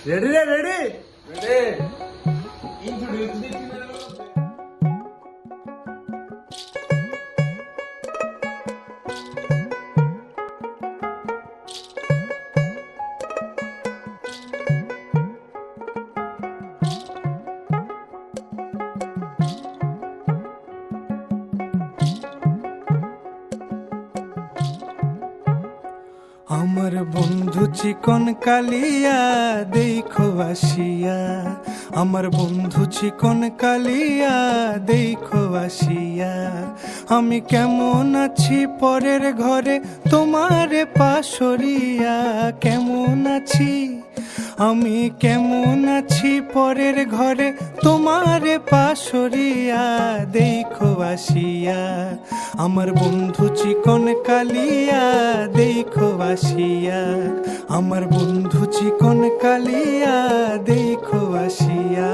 Ready রে ready ready introduce দিচ্ছি না। আমার বন্ধু চিকন কালিয়া দেখো আসিয়া, আমার বন্ধু চিকন কালিয়া দেখো আসিয়া। আমি কেমন আছি পরের ঘরে তোমারে পাশরিয়া, কেমন আছি আমি কেমন আছি পরের ঘরে তোমারে পাশরিয়া দেখো আসিয়া। আমার বন্ধু চিকন কালিয়া দেখো আসিয়া, আমার বন্ধু চিকন কালিয়া দেখো আসিয়া।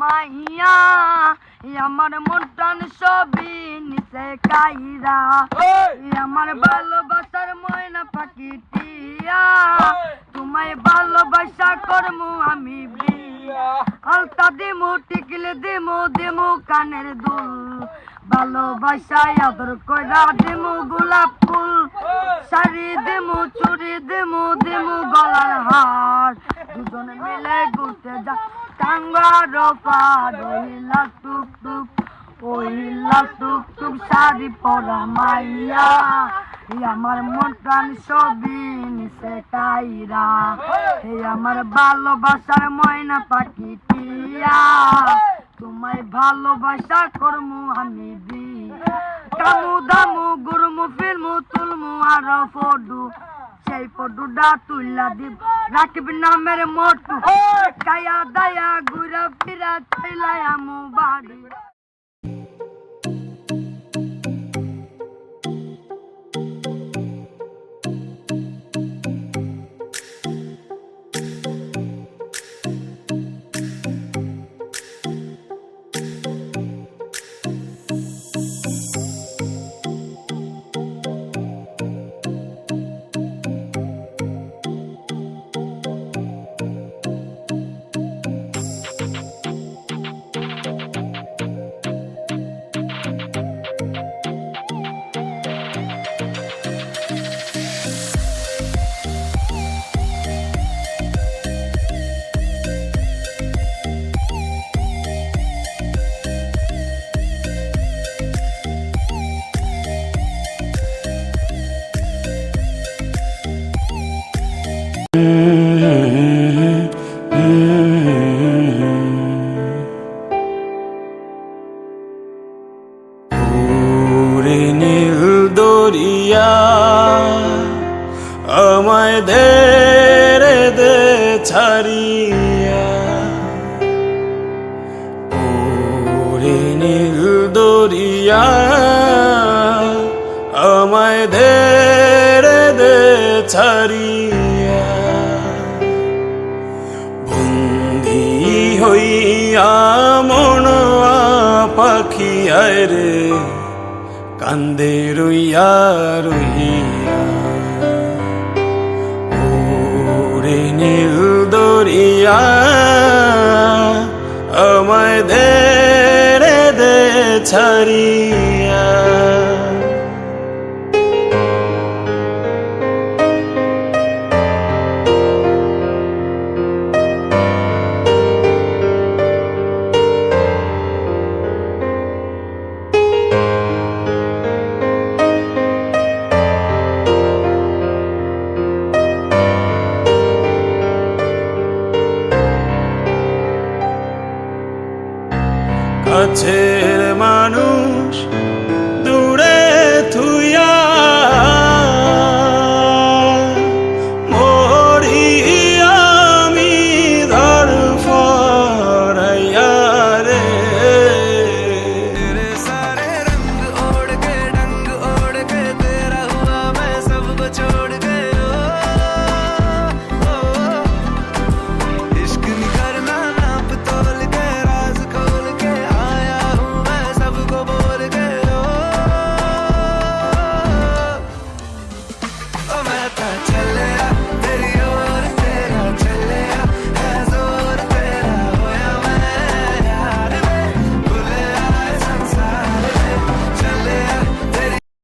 মাইয়া আমার মনটান সবই নিচে কাইরা, আমার ভালোবাসার ময়না পাখি টিয়া, তোমায় ভালোবাসা করমু আমি বিয়া। আলতা দিমু টিকলে দিমু দিমু কানের দুল, ভালোবাসায় আদর কইরা দিমু গোলাপ ফুল, শাড়ি দিমু চুড়ি দিমু দিমু গলার হার, দুজন মিলে ঘুরতে যা টাঙ্গার পার। ওইলা টুক টুক ওইলা টুক টুক শাড়ি পরা মাইয়া, আমার মনটান সবই নিচে কাইরা, আমার ভালোবাসার ময়না পাখি টিয়া, তোমায় ভালোবাসা করমু আমি বিয়া। কামু দামু গুরমু ফিরমু তুলমু আর ফডু, সেই ফডুটা তুইলা দিব রাখবি নামের মোটু, কায়া দায়া ঘুরা ফিরা চাইলাই আমু বাড়ি। নীল দরিয়া আমায় ধেরে দে ছাড়িয়া, ওরে নীল দরিয়া আমায় ধেরে দে ছাড়িয়া। বন্দি হইয়া মনোয়া পাখি আয় রে কান্দে রইয়া রইয়া, ওরে নীল দরিয়া আমায় ধেরে দে ছাড়িয়া। কাছে